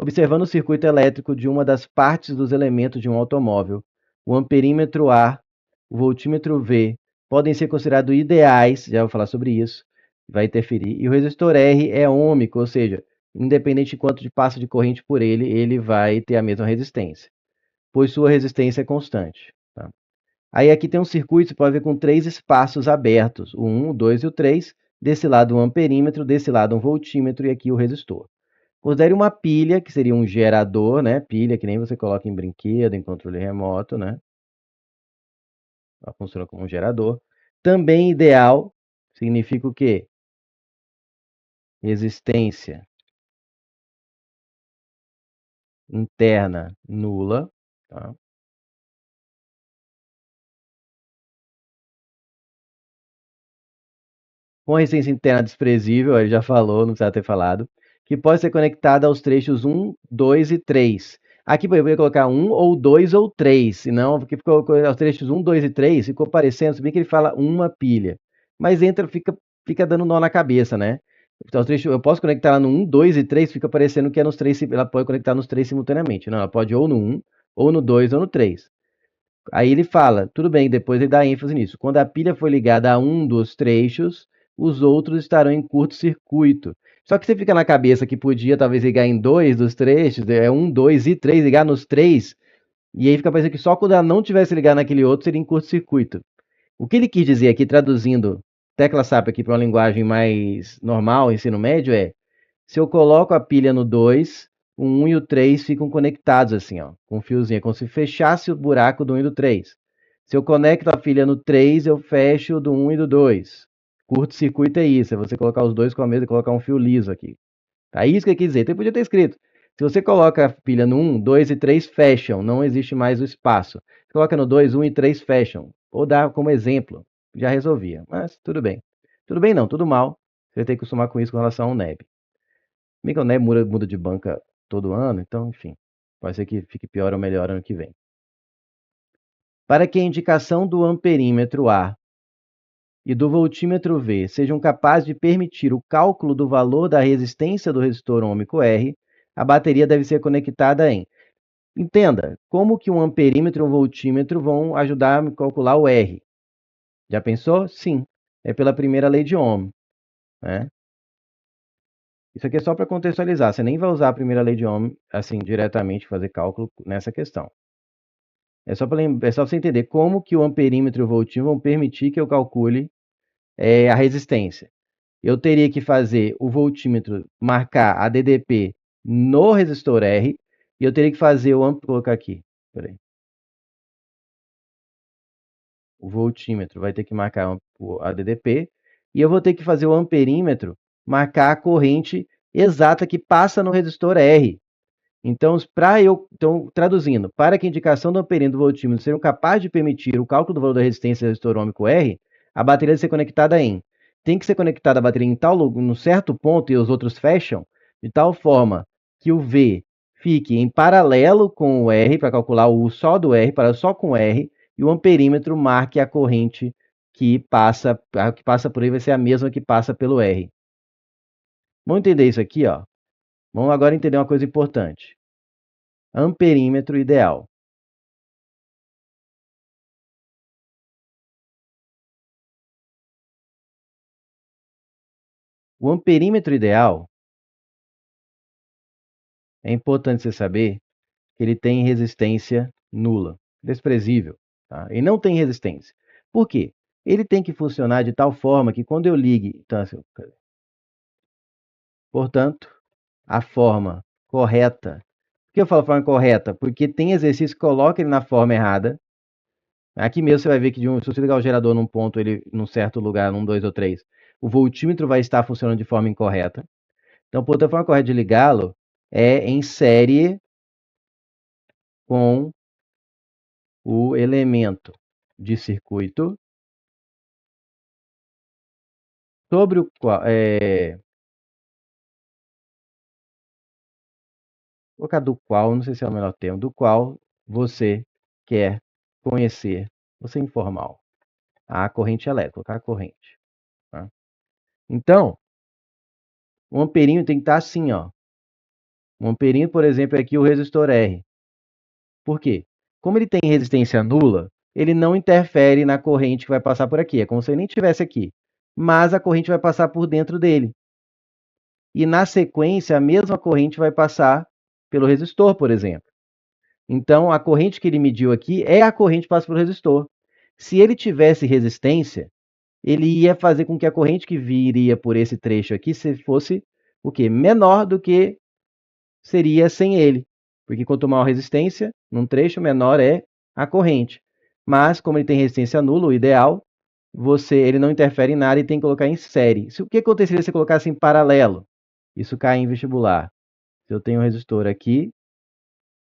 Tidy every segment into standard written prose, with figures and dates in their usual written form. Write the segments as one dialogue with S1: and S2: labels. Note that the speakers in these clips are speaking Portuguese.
S1: Observando o circuito elétrico de uma das partes dos elementos de um automóvel, o amperímetro A, o voltímetro V, podem ser considerados ideais, já vou falar sobre isso, vai interferir, e o resistor R é ôhmico, ou seja, independente de quanto de passa de corrente por ele, ele vai ter a mesma resistência, pois sua resistência é constante. Tá? Aí aqui tem um circuito, você pode ver com 3 espaços abertos, o 1, o 2 e o 3, desse lado um amperímetro, desse lado um voltímetro e aqui o resistor. Considere uma pilha, que seria um gerador, né? Pilha que nem você coloca em brinquedo, em controle remoto, né? Ela funciona como um gerador. Também ideal significa o quê? Resistência interna nula, tá? Com resistência interna desprezível, ele já falou, não precisa ter falado, que pode ser conectada aos trechos 1, 2 e 3. Aqui eu ia colocar 1 ou 2 ou 3, senão, porque ficou aos trechos 1, 2 e 3, ficou parecendo, se bem que ele fala uma pilha. Mas fica dando nó na cabeça, né? Então, eu posso conectar ela no 1, 2 e 3, fica parecendo que é nos 3, ela pode conectar nos 3 simultaneamente. Não, ela pode ou no 1, ou no 2, ou no 3. Aí ele fala, tudo bem, depois ele dá ênfase nisso. Quando a pilha for ligada a um dos trechos, os outros estarão em curto-circuito. Só que você fica na cabeça que podia talvez ligar em 2 dos trechos, é 1, 2 e 3, ligar nos 3, e aí fica parecendo que só quando ela não tivesse ligado naquele outro seria em curto-circuito. O que ele quis dizer aqui, traduzindo tecla SAP aqui para uma linguagem mais normal, ensino médio, é: se eu coloco a pilha no 2, o 1 e o 3 ficam conectados assim, ó, com um fiozinho, é como se fechasse o buraco do 1 e do 3. Se eu conecto a pilha no 3, eu fecho o do 1 e do 2. Curto-circuito é isso, é você colocar os dois com a mesma e colocar um fio liso aqui. Tá isso que eu quis dizer. Então podia ter escrito: se você coloca a pilha no 1, 2 e 3 fecham, não existe mais o espaço. Você coloca no 2, 1 e 3 fecham. Ou dá como exemplo, já resolvia. Mas tudo bem. Tudo bem não, tudo mal. Você tem que acostumar com isso com relação ao NEB. Bem que o NEB muda de banca todo ano, então, enfim, pode ser que fique pior ou melhor ano que vem. Para que a indicação do amperímetro A e do voltímetro V sejam capazes de permitir o cálculo do valor da resistência do resistor ôhmico R, a bateria deve ser conectada em... Entenda, como que um amperímetro e um voltímetro vão ajudar a calcular o R? Já pensou? Sim, é pela primeira lei de Ohm, né? Isso aqui é só para contextualizar, você nem vai usar a primeira lei de Ohm, assim, diretamente, fazer cálculo nessa questão. É só para você entender como que o amperímetro e o voltímetro vão permitir que eu calcule a resistência. Eu teria que fazer o voltímetro marcar a DDP no resistor R, e eu teria que fazer vou colocar aqui, peraí. O voltímetro vai ter que marcar a DDP, e eu vou ter que fazer o amperímetro marcar a corrente exata que passa no resistor R. Então, traduzindo, para que a indicação do amperímetro e do voltímetro sejam capazes de permitir o cálculo do valor da resistência do resistor ôhmico R, a bateria deve ser conectada tem que ser conectada a bateria em num certo ponto e os outros fecham, de tal forma que o V fique em paralelo com o R, para calcular o só do R, para só com o R, e o amperímetro marque a corrente que passa por ele vai ser a mesma que passa pelo R. Vamos entender isso aqui, ó. Vamos agora entender uma coisa importante. Amperímetro ideal. O amperímetro ideal, é importante você saber que ele tem resistência nula, desprezível, tá? E não tem resistência. Por quê? Ele tem que funcionar de tal forma que quando eu ligue, então, assim, portanto, a forma correta. Por que eu falo forma correta? Porque tem exercício que coloca ele na forma errada. Aqui mesmo você vai ver que se você ligar o gerador num ponto, ele num certo lugar, num 2 ou 3, o voltímetro vai estar funcionando de forma incorreta. Então, portanto, a forma correta de ligá-lo é em série com o elemento de circuito sobre o qual vou colocar do qual, não sei se é o melhor termo, do qual você quer conhecer, você informal, a corrente elétrica, colocar a corrente. Tá? Então, o amperinho tem que estar assim, ó, Um amperímetro, por exemplo, é aqui o resistor R. Por quê? Como ele tem resistência nula, ele não interfere na corrente que vai passar por aqui. É como se ele nem estivesse aqui. Mas a corrente vai passar por dentro dele. E na sequência, a mesma corrente vai passar pelo resistor, por exemplo. Então, a corrente que ele mediu aqui é a corrente que passa pelo resistor. Se ele tivesse resistência, ele ia fazer com que a corrente que viria por esse trecho aqui fosse o quê? Menor do que seria sem ele. Porque quanto maior a resistência, num trecho, menor é a corrente. Mas, como ele tem resistência nula, o ideal, ele não interfere em nada e tem que colocar em série. O que aconteceria se você colocasse em paralelo? Isso cai em vestibular. Se eu tenho um resistor aqui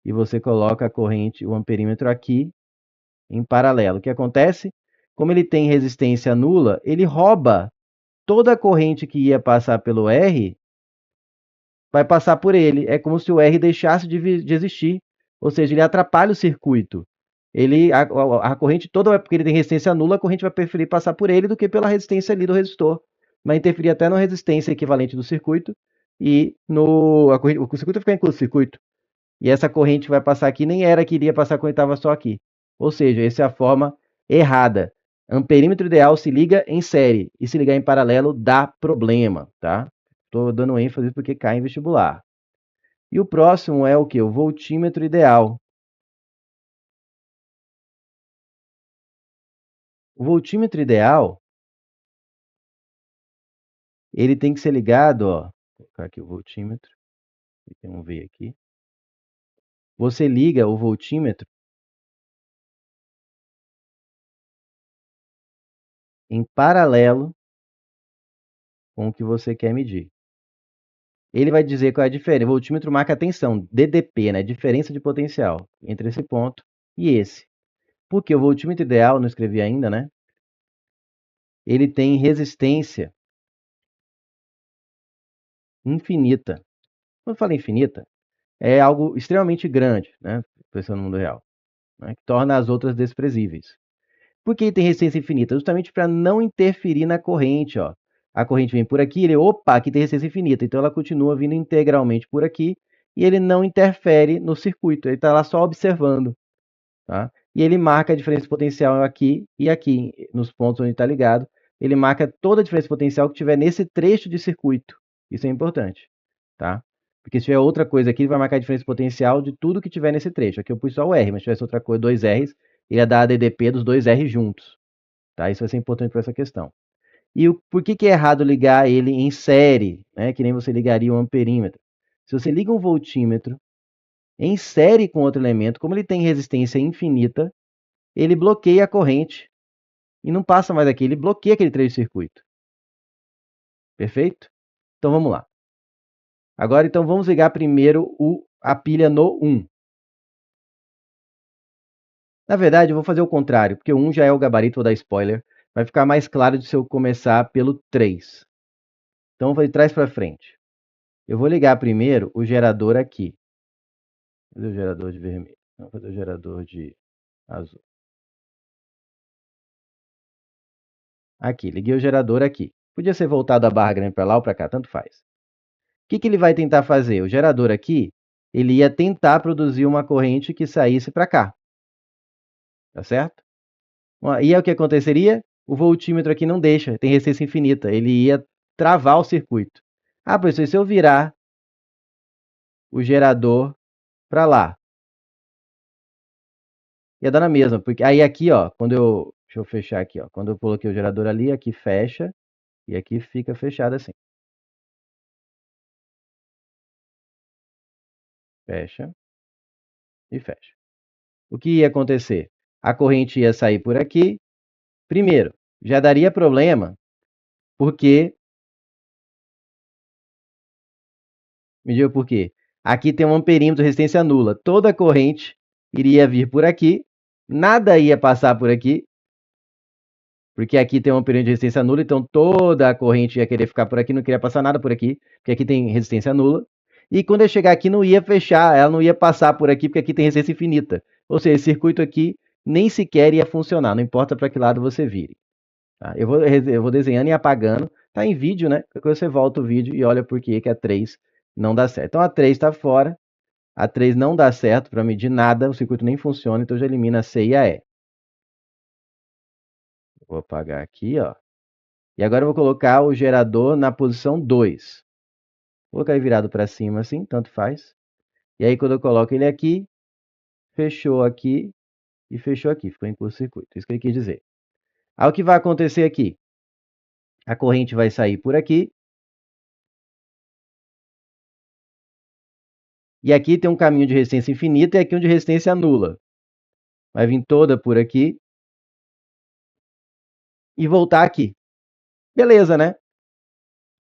S1: e você coloca a corrente, o amperímetro aqui, em paralelo. O que acontece? Como ele tem resistência nula, ele rouba toda a corrente que ia passar pelo R, vai passar por ele. É como se o R deixasse de existir. Ou seja, ele atrapalha o circuito. A corrente toda, porque ele tem resistência nula, a corrente vai preferir passar por ele do que pela resistência ali do resistor. Vai interferir até na resistência equivalente do circuito e o circuito vai ficar em curto-circuito. E essa corrente que vai passar aqui nem era que iria passar quando estava só aqui. Ou seja, essa é a forma errada. Amperímetro ideal se liga em série e se ligar em paralelo dá problema, tá? Estou dando ênfase porque cai em vestibular. E o próximo é o que? O voltímetro ideal. O voltímetro ideal, ele tem que ser ligado, ó. Vou colocar aqui o voltímetro. Tem um V aqui. Você liga o voltímetro em paralelo com o que você quer medir. Ele vai dizer qual é a diferença. O voltímetro marca a tensão, DDP, né? Diferença de potencial entre esse ponto e esse. Porque o voltímetro ideal, não escrevi ainda, né? Ele tem resistência infinita. Quando fala infinita, é algo extremamente grande, né? Pensando no mundo real, né? Que torna as outras desprezíveis. Por que ele tem resistência infinita? Justamente para não interferir na corrente, ó. A corrente vem por aqui, opa, aqui tem resistência infinita. Então ela continua vindo integralmente por aqui e ele não interfere no circuito. Ele está lá só observando, tá? E ele marca a diferença de potencial aqui e aqui, nos pontos onde está ligado. Ele marca toda a diferença de potencial que tiver nesse trecho de circuito. Isso é importante, tá? Porque se tiver outra coisa aqui, ele vai marcar a diferença de potencial de tudo que tiver nesse trecho. Aqui eu pus só o R, mas se tivesse outra coisa, dois R's, ele ia dar a DDP dos dois R juntos. Tá? Isso vai ser importante para essa questão. E por que é errado ligar ele em série, né? Que nem você ligaria um amperímetro? Se você liga um voltímetro em série com outro elemento, como ele tem resistência infinita, ele bloqueia a corrente e não passa mais aqui, ele bloqueia aquele trecho de circuito. Perfeito? Então vamos lá. Agora então vamos ligar primeiro a pilha no 1. Na verdade, eu vou fazer o contrário, porque o 1 já é o gabarito, vou dar spoiler. Vai ficar mais claro se eu começar pelo 3. Então, vou de trás para frente. Eu vou ligar primeiro o gerador aqui. Vou fazer o gerador de vermelho. Vou fazer o gerador de azul. Aqui, liguei o gerador aqui. Podia ser voltado a barra grande para lá ou para cá, tanto faz. O que ele vai tentar fazer? O gerador aqui, ele ia tentar produzir uma corrente que saísse para cá. Tá certo? E aí o que aconteceria? O voltímetro aqui não deixa, tem resistência infinita. Ele ia travar o circuito. Ah, professor, e se eu virar o gerador para lá? Ia dar na mesma, porque aí aqui, ó, deixa eu fechar aqui, ó, quando eu coloquei o gerador ali, aqui fecha e aqui fica fechado assim. Fecha e fecha. O que ia acontecer? A corrente ia sair por aqui. Primeiro, já daria problema, porque me diga por quê? Aqui tem um amperímetro de resistência nula. Toda a corrente iria vir por aqui, nada ia passar por aqui, porque aqui tem um amperímetro de resistência nula, então toda a corrente ia querer ficar por aqui, não queria passar nada por aqui, porque aqui tem resistência nula. E quando eu chegar aqui, não ia fechar, ela não ia passar por aqui, porque aqui tem resistência infinita. Ou seja, esse circuito aqui nem sequer ia funcionar, não importa para que lado você vire. Tá? Eu vou desenhando e apagando. Tá em vídeo, né? Qualquer coisa você volta o vídeo e olha por que é 3 não dá certo. Então a 3 está fora, a 3 não dá certo para medir nada, o circuito nem funciona, então já elimina a C e a E. Vou apagar aqui, ó. E agora eu vou colocar o gerador na posição 2. Vou colocar ele virado para cima assim, tanto faz. E aí quando eu coloco ele aqui, fechou aqui e fechou aqui, ficou em curto-circuito. Isso que ele quis dizer. Aí o que vai acontecer aqui? A corrente vai sair por aqui. E aqui tem um caminho de resistência infinita e aqui um de resistência nula. Vai vir toda por aqui e voltar aqui. Beleza, né?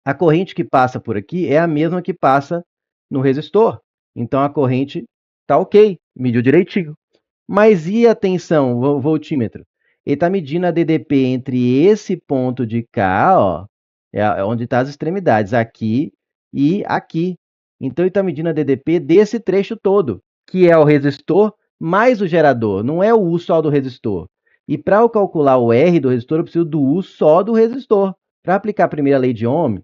S1: A corrente que passa por aqui é a mesma que passa no resistor. Então a corrente está ok, mediu direitinho. Mas e a tensão, o voltímetro? Ele está medindo a DDP entre esse ponto de cá, ó, é onde estão as extremidades, aqui e aqui. Então ele está medindo a DDP desse trecho todo, que é o resistor mais o gerador, não é o U só do resistor. E para eu calcular o R do resistor, eu preciso do U só do resistor. Para aplicar a primeira lei de Ohm,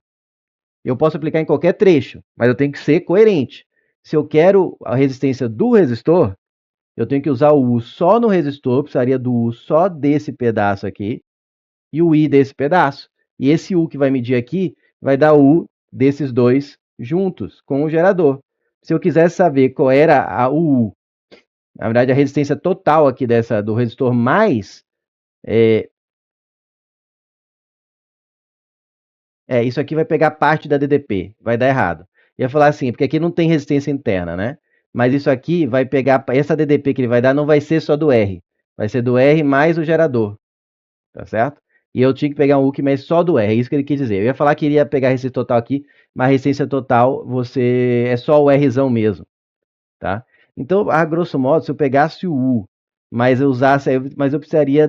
S1: eu posso aplicar em qualquer trecho, mas eu tenho que ser coerente. Se eu quero a resistência do resistor, eu tenho que usar o U só no resistor, precisaria do U só desse pedaço aqui, e o I desse pedaço. E esse U que vai medir aqui, vai dar o U desses dois juntos, com o gerador. Se eu quisesse saber qual era o U, na verdade a resistência total aqui do resistor mais, isso aqui vai pegar parte da DDP, vai dar errado. Eu ia falar assim, porque aqui não tem resistência interna, né? Mas isso aqui vai pegar, essa DDP que ele vai dar não vai ser só do R, vai ser do R mais o gerador, tá certo? E eu tinha que pegar um UC, mas só do R, é isso que ele quis dizer. Eu ia falar que iria pegar a resistência total aqui, mas a resistência total é só o Rzão mesmo, tá? Então, a grosso modo, se eu pegasse o U, mas eu precisaria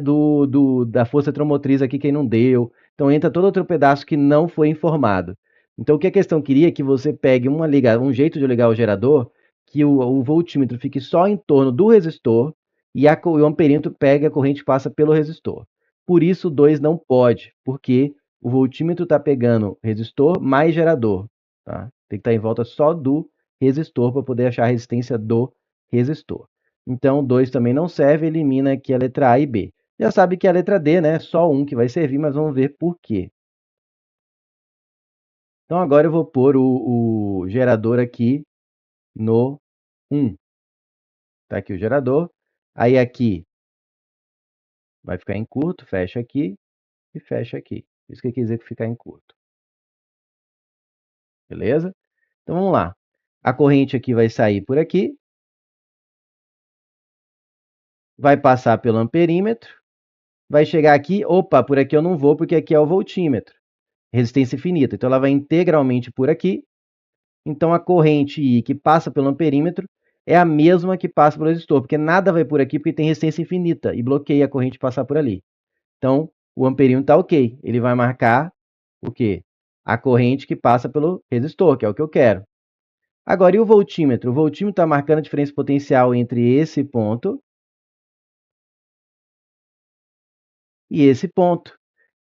S1: da força eletromotriz aqui que não deu. Então entra todo outro pedaço que não foi informado. Então o que a questão queria é que você pegue um jeito de ligar o gerador, que o voltímetro fique só em torno do resistor e o amperímetro pegue a corrente que passa pelo resistor. Por isso o 2 não pode, porque o voltímetro está pegando resistor mais gerador. Tá? Tem que estar em volta só do resistor para poder achar a resistência do resistor. Então, 2 também não serve, elimina aqui a letra A e B. Já sabe que a letra D, né? Só um que vai servir, mas vamos ver por quê. Então, agora eu vou pôr o gerador aqui no 1. Tá aqui o gerador. Aí aqui vai ficar em curto, fecha aqui e fecha aqui. Isso que quer dizer que ficar em curto. Beleza? Então, vamos lá. A corrente aqui vai sair por aqui. Vai passar pelo amperímetro. Vai chegar aqui. Opa, por aqui eu não vou, porque aqui é o voltímetro. Resistência infinita. Então, ela vai integralmente por aqui. Então, a corrente I que passa pelo amperímetro é a mesma que passa pelo resistor, porque nada vai por aqui porque tem resistência infinita e bloqueia a corrente passar por ali. Então, o amperímetro está ok. Ele vai marcar o quê? A corrente que passa pelo resistor, que é o que eu quero. Agora, e o voltímetro? O voltímetro está marcando a diferença potencial entre esse ponto e esse ponto,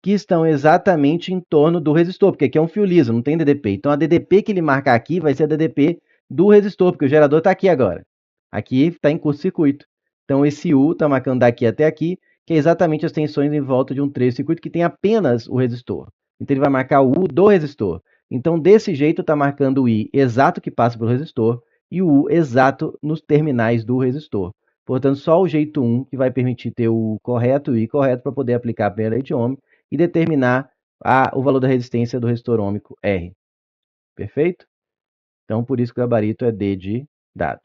S1: que estão exatamente em torno do resistor, porque aqui é um fio liso, não tem DDP. Então, a DDP que ele marcar aqui vai ser a DDP do resistor, porque o gerador está aqui agora. Aqui está em curto-circuito. Então, esse U está marcando daqui até aqui, que é exatamente as tensões em volta de um trecho-circuito que tem apenas o resistor. Então, ele vai marcar o U do resistor. Então, desse jeito, está marcando o I exato que passa pelo resistor e o U exato nos terminais do resistor. Portanto, só o jeito 1 que vai permitir ter o correto e o I correto para poder aplicar a primeira lei de Ohm e determinar o valor da resistência do resistor ôhmico R. Perfeito? Então, por isso que o gabarito é D de dado.